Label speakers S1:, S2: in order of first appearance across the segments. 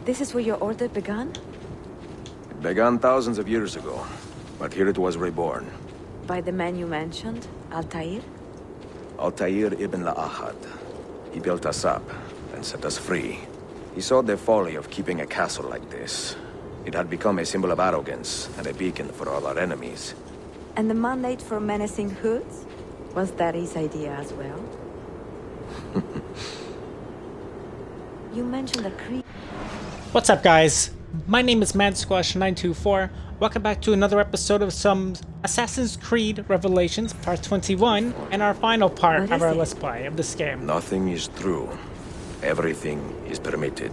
S1: This is where your order began?
S2: It began thousands of years ago, but here it was reborn.
S1: By the man you mentioned, Altair?
S2: Altair ibn La'ahad. He built us up and set us free. He saw the folly of keeping a castle like this. It had become a symbol of arrogance and a beacon for all our enemies.
S1: And the mandate for menacing hoods? Was that his idea as well? You mentioned a creed.
S3: What's up, guys? My name is MadSquash924. Welcome back to another episode of some Assassin's Creed Revelations Part 21, and our final part of our Let's Play of this game.
S2: Nothing is true. Everything is permitted.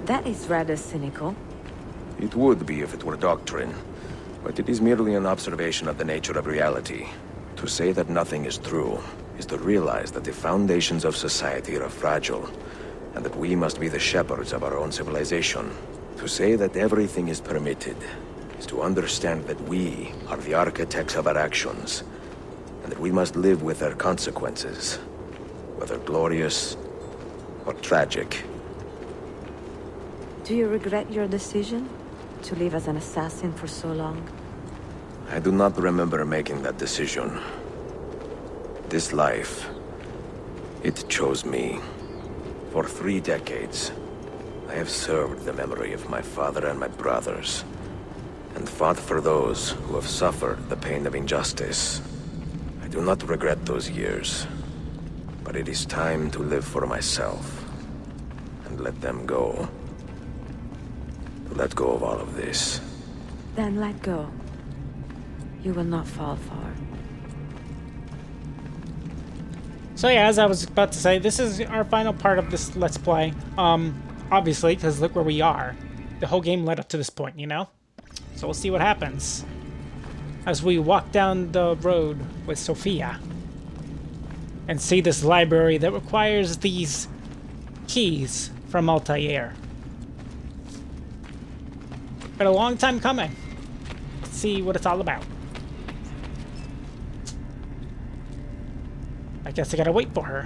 S1: That is rather cynical.
S2: It would be if it were doctrine, but it is merely an observation of the nature of reality. To say that nothing is true is to realize that the foundations of society are fragile, and that we must be the shepherds of our own civilization. To say that everything is permitted is to understand that we are the architects of our actions, and that we must live with their consequences, whether glorious or tragic.
S1: Do you regret your decision to live as an assassin for so long?
S2: I do not remember making that decision. This life, it chose me. For 3 decades, I have served the memory of my father and my brothers, and fought for those who have suffered the pain of injustice. I do not regret those years, but it is time to live for myself, and let them go. To let go of all of this.
S1: Then let go. You will not fall far.
S3: So yeah, as I was about to say, this is our final part of this Let's Play. Obviously, because look where we are. The whole game led up to this point, you know? So we'll see what happens as we walk down the road with Sophia and see this library that requires these keys from Altair. Been a long time coming. Let's see what it's all about. I guess I gotta wait for her.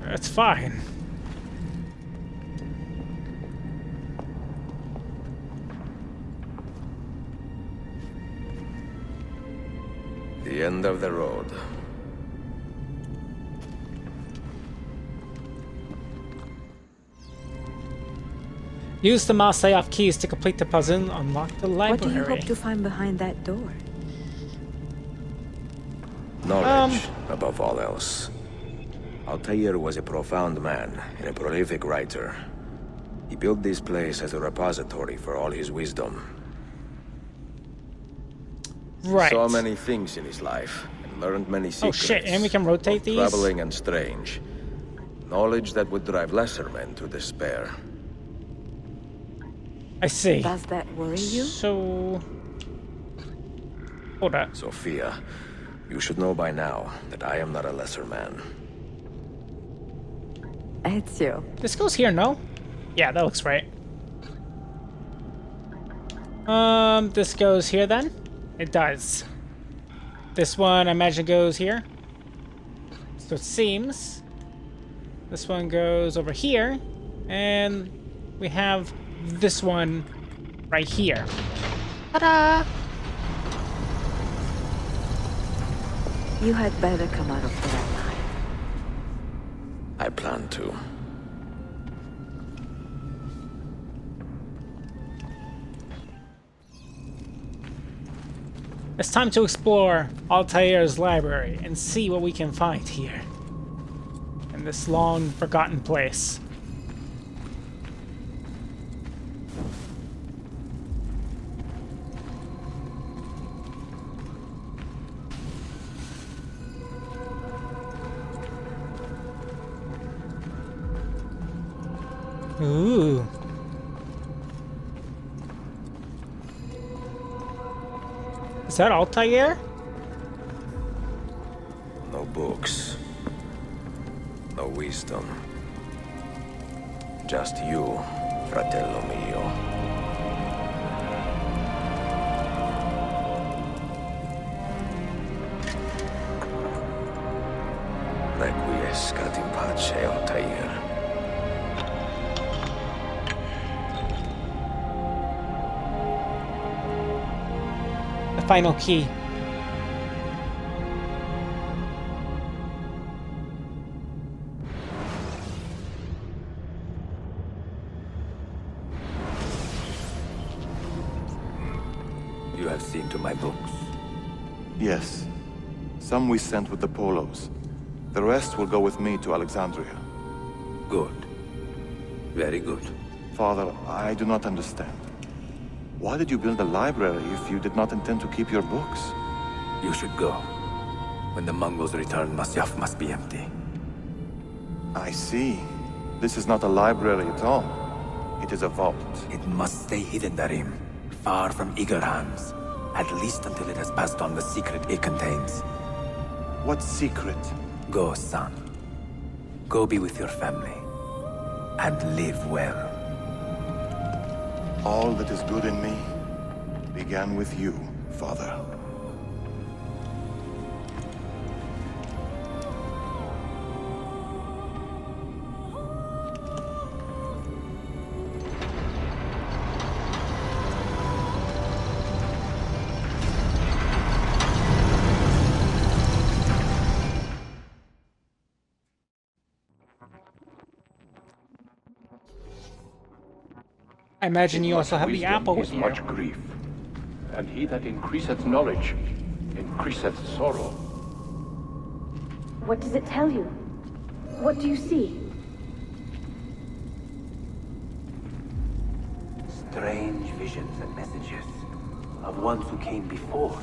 S3: That's fine.
S2: The end of the road.
S3: Use the Masayoff keys to complete the puzzle and unlock the library.
S1: What do you hope to find behind that door?
S2: Knowledge, above all else. Altair was a profound man and a prolific writer. He built this place as a repository for all his wisdom.
S3: Right.
S2: He saw many things in his life and learned many secrets.
S3: Oh shit, and we can rotate
S2: both
S3: these?
S2: troubling and strange. Knowledge that would drive lesser men to despair.
S3: I see.
S1: Does that worry you?
S3: So... Hold up.
S2: Sophia, you should know by now that I am not a lesser man.
S1: Ezio.
S3: This goes here, no? Yeah, that looks right. This goes here then? It does. This one, I imagine, goes here. So it seems. This one goes over here. And we have this one right here. Ta-da!
S1: You had better come out of that alive.
S2: I plan to.
S3: It's time to explore Altair's library and see what we can find here. In this long forgotten place. Ooh. Is that Altair?
S2: No books. No wisdom. Just you, fratello mio. Requiescat in pace, Altair.
S3: final key.
S2: You have seen to my books.
S4: Yes. Some we sent with the Polos. The rest will go with me to Alexandria.
S2: Good. Very good.
S4: Father, I do not understand. Why did you build a library if you did not intend to keep your books?
S2: You should go. When the Mongols return, Masyaf must be empty.
S4: I see. This is not a library at all. It is a vault.
S2: It must stay hidden, Darim. Far from eager hands. At least until it has passed on the secret it contains.
S4: What secret?
S2: Go, son. Go be with your family. And live well.
S4: All that is good in me began with you, Father.
S3: I imagine you also have the
S5: Wisdom
S3: apple
S5: is
S3: with you.
S5: much grief, and he that increaseth knowledge increaseth sorrow.
S6: What does it tell you? What do you see?
S2: Strange visions and messages of ones who came before,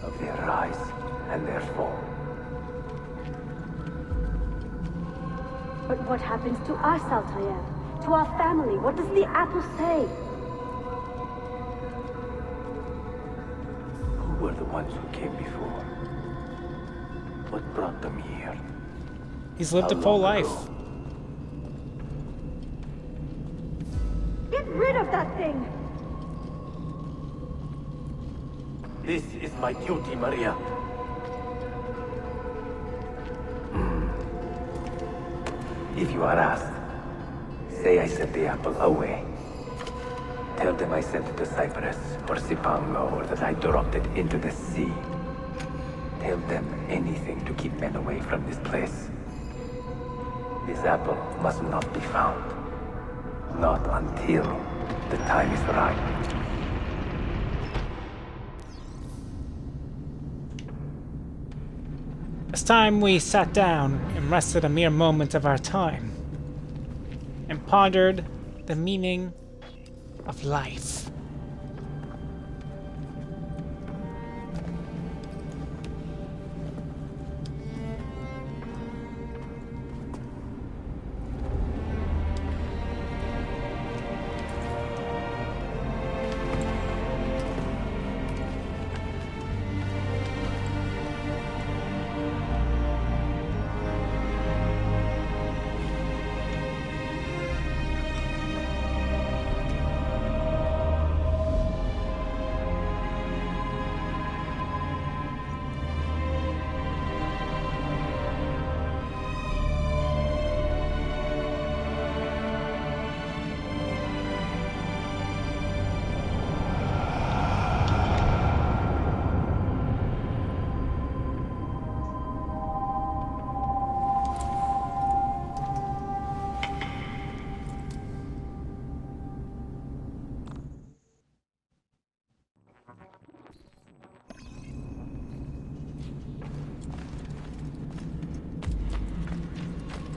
S2: of their rise and their fall.
S6: But what happens to us, Altair? To our family? What does the apple say?
S2: Who were the ones who came before? What brought them here?
S3: He's lived a
S2: How
S3: full
S2: long
S3: life.
S2: ago?
S6: Get rid of that thing!
S2: This is my duty, Maria. If you are asked, say I sent the apple away. Tell them I sent it to Cyprus or Cipango, or that I dropped it into the sea. Tell them anything to keep men away from this place. This apple must not be found. Not until the time is right.
S3: It's time we sat down and rested a mere moment of our time and pondered the meaning of life.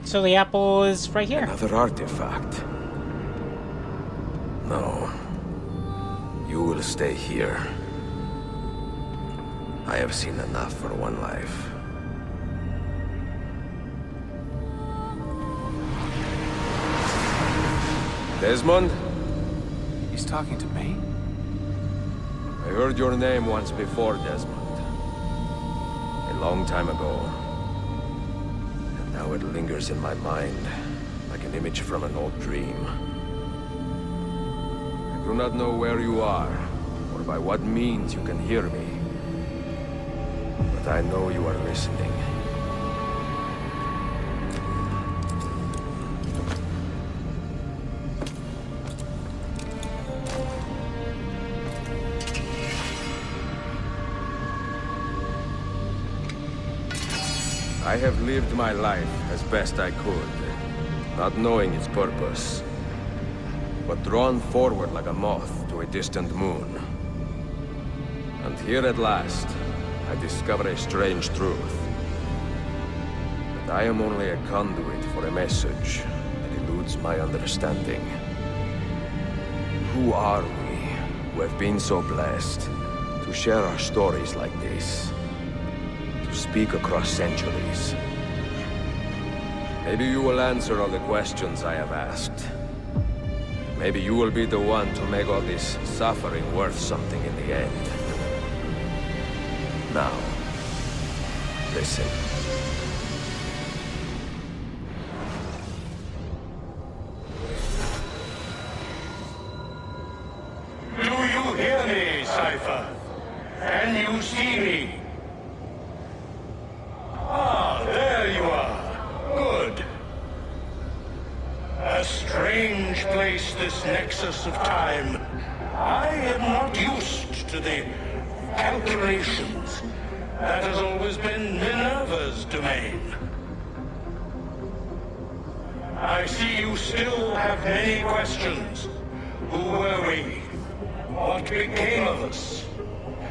S3: So the apple is right here.
S2: Another artifact. No. You will stay here. I have seen enough for one life. Desmond?
S7: He's talking to me?
S2: I heard your name once before, Desmond. A long time ago. And now it lingers in my mind, like an image from an old dream. I do not know where you are, or by what means you can hear me. But I know you are listening. I have lived my life as best I could, not knowing its purpose, but drawn forward like a moth to a distant moon. And here at last, I discover a strange truth. That I am only a conduit for a message that eludes my understanding. Who are we, who have been so blessed to share our stories like this? To speak across centuries? Maybe you will answer all the questions I have asked. Maybe you will be the one to make all this suffering worth something in the end. Now, listen.
S8: Do you hear me, Cypher? Can you see me? Ah, there you are. Good. A strange place, this nexus of time. I am not used to the calculations. That has always been Minerva's domain. I see you still have many questions. Who were we? What became of us?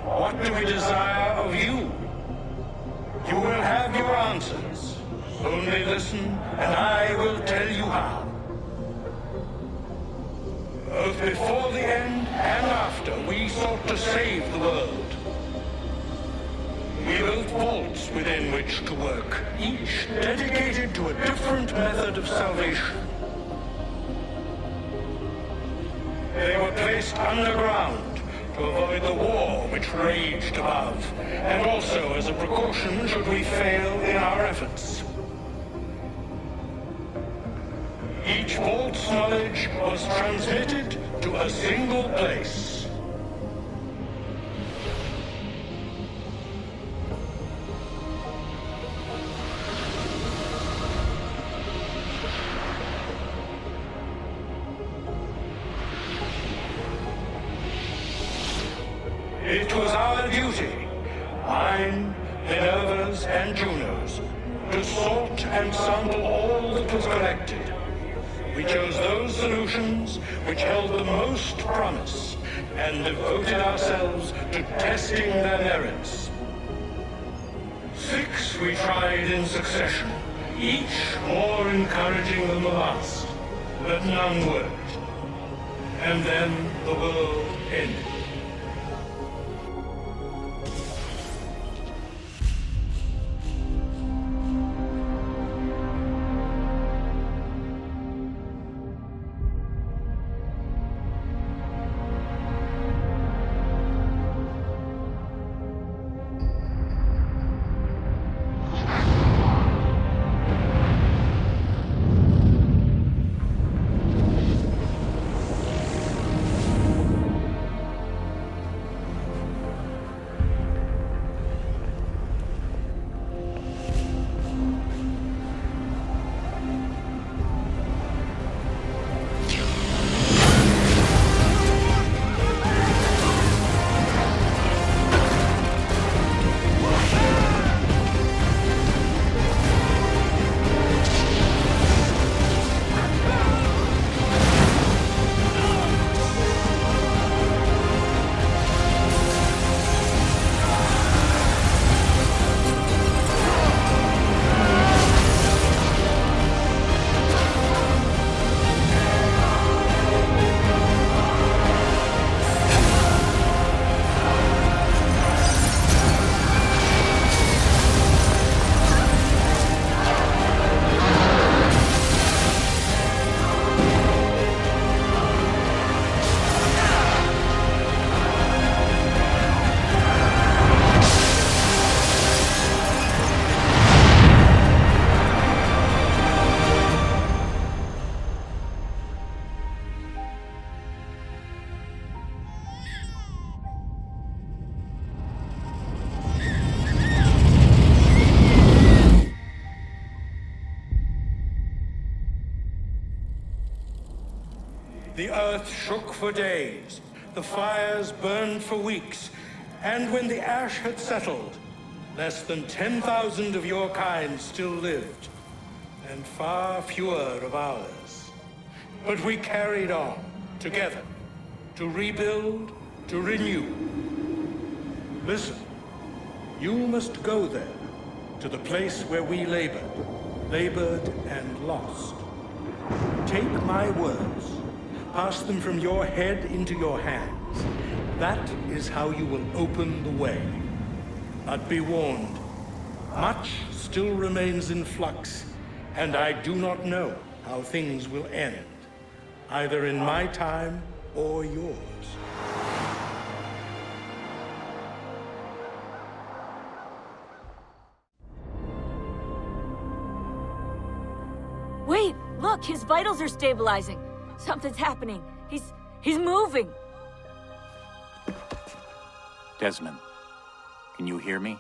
S8: What do we desire of you? You will have your answers. Only listen, and I will tell you how. Both before the end and after, we sought to save the world. We built vaults within which to work, each dedicated to a different method of salvation. They were placed underground to avoid the war which raged above, and also as a precaution should we fail in our efforts. Each vault's knowledge was transmitted to a single place. It was our duty, mine, Minerva's, and Juno's, to sort and sample all that was collected. We chose those solutions which held the most promise, and devoted ourselves to testing their merits. 6 we tried in succession, each more encouraging than the last, but none worked. And then the world ended. The earth shook for days, the fires burned for weeks, and when the ash had settled, less than 10,000 of your kind still lived, and far fewer of ours. But we carried on, together, to rebuild, to renew. Listen, you must go there, to the place where we labored and lost. Take my words, pass them from your head into your hands. That is how you will open the way. But be warned, much still remains in flux, and I do not know how things will end, either in my time or yours.
S6: Wait, look, his vitals are stabilizing. Something's happening. He's moving.
S7: Desmond, can you hear me?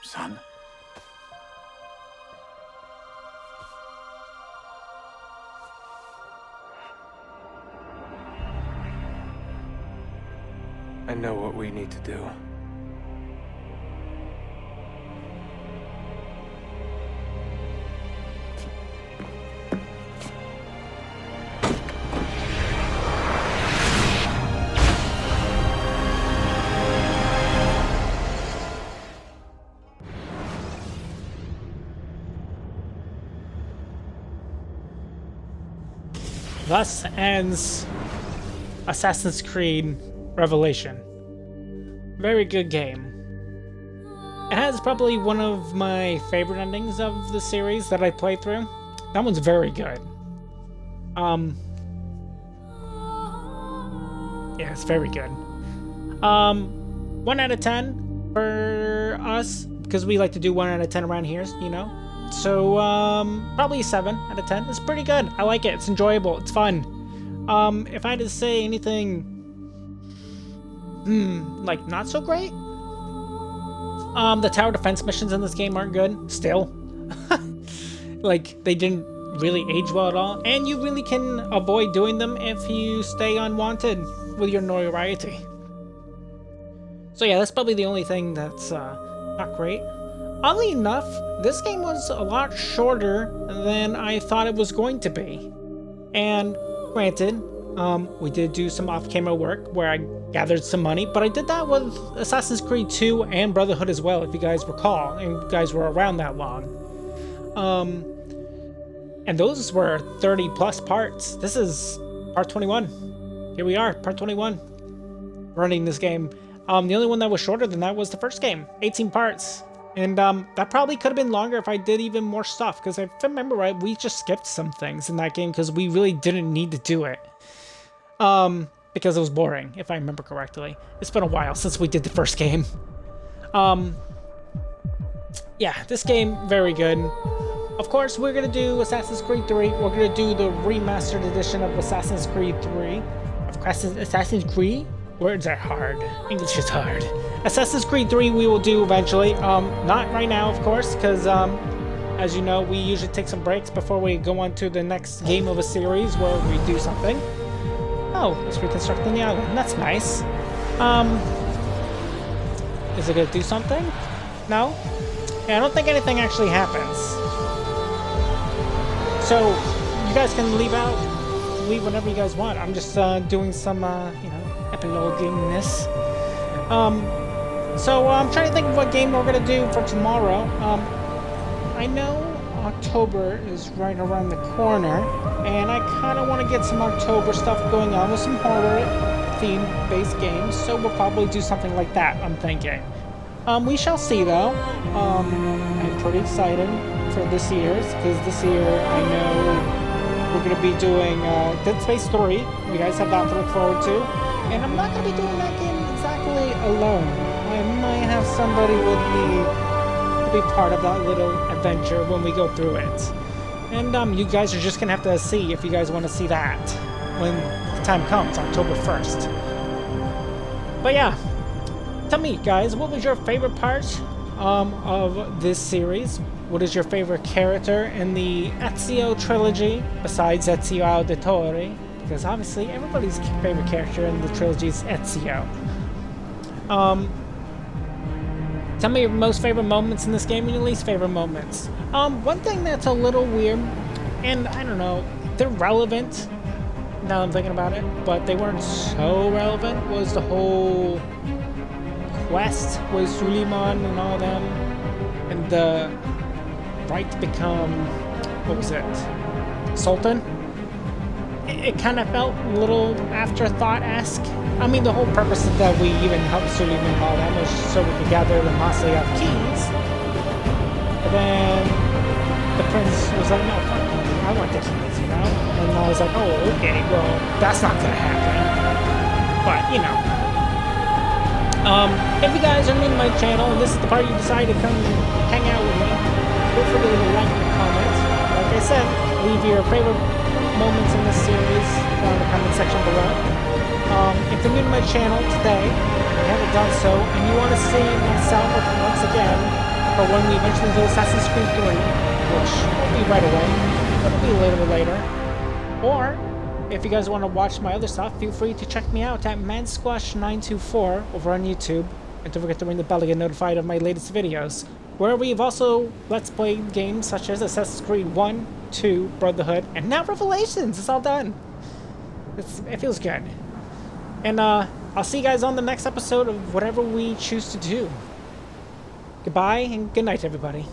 S7: Son?
S9: I know what we need to do.
S3: Thus ends Assassin's Creed Revelation. Very good game. It has probably one of my favorite endings of the series that I played through. That one's very good. Yeah, it's very good. 1 out of 10 for us, because we like to do 1 out of 10 around here, you know? So, probably a 7 out of 10. It's pretty good. I like it. It's enjoyable. It's fun. If I had to say anything, like, not so great? The tower defense missions in this game aren't good, still. Like, they didn't really age well at all. And you really can avoid doing them if you stay unwanted with your notoriety. So yeah, that's probably the only thing that's, not great. Oddly enough, this game was a lot shorter than I thought it was going to be. And granted, we did do some off-camera work where I gathered some money, but I did that with Assassin's Creed 2 and Brotherhood as well, if you guys recall, and you guys were around that long. And those were 30 plus parts. This is part 21. Here we are, part 21, running this game. The only one that was shorter than that was the first game, 18 parts. And that probably could have been longer if I did even more stuff, because if I remember right, we just skipped some things in that game because we really didn't need to do it. Because it was boring, if I remember correctly. It's been a while since we did the first game. Yeah, this game, very good. Of course, we're going to do Assassin's Creed 3. We're going to do the remastered edition of Assassin's Creed 3. Assassin's Creed? Words are hard. English is hard. Assassin's Creed 3 we will do eventually. Not right now, of course, because, as you know, we usually take some breaks before we go on to the next game of a series where we do something. Oh, it's reconstructing the island. That's nice. Is it going to do something? No? Yeah, I don't think anything actually happens. So, you guys can leave whenever you guys want. I'm just doing some, you know, epiloguing-ness. So I'm trying to think of what game we're gonna do for tomorrow. I know October is right around the corner, and I kind of want to get some October stuff going on with some horror theme-based games, so we'll probably do something like that, I'm thinking. We shall see, though. I'm pretty excited for this year's, because this year I know we're going to be doing Dead Space 3. You guys have that to look forward to. And I'm not going to be doing that game exactly alone. I might have somebody with me to be part of that little adventure when we go through it. And you guys are just going to have to see if you guys want to see that when the time comes, October 1st. But yeah, tell me, guys, what was your favorite part of this series? What is your favorite character in the Ezio trilogy, besides Ezio Auditore? Because obviously everybody's favorite character in the trilogy is Ezio. Tell me your most favorite moments in this game and your least favorite moments. One thing that's a little weird, and I don't know, they're relevant now that I'm thinking about it, but they weren't so relevant, was the whole quest with Suleiman and all them, and the right to become, what was it, Sultan? It kind of felt a little afterthought-esque. I mean, the whole purpose of that we even helped Suleiman and all that was so we could gather the Masyaf keys. But then the prince was like, no, fuck you, I want the keys, you know? And I was like, oh, okay, well, that's not gonna happen. But, you know. If you guys are new to my channel and this is the part you decide to come hang out with me, feel free to leave a like and a comment. Like I said, leave your favorite moments in this series down in the comment section below. If you're new to my channel today, and you haven't done so, and you want to see myself once again for when we eventually do Assassin's Creed 3, which won't be right away, it'll be a little bit later, or if you guys want to watch my other stuff, feel free to check me out at ManSquash924 over on YouTube, and don't forget to ring the bell to get notified of my latest videos, where we've also Let's Play games such as Assassin's Creed 1, 2, Brotherhood, and now Revelations. It's all done. It feels good. And I'll see you guys on the next episode of whatever we choose to do. Goodbye and good night, everybody.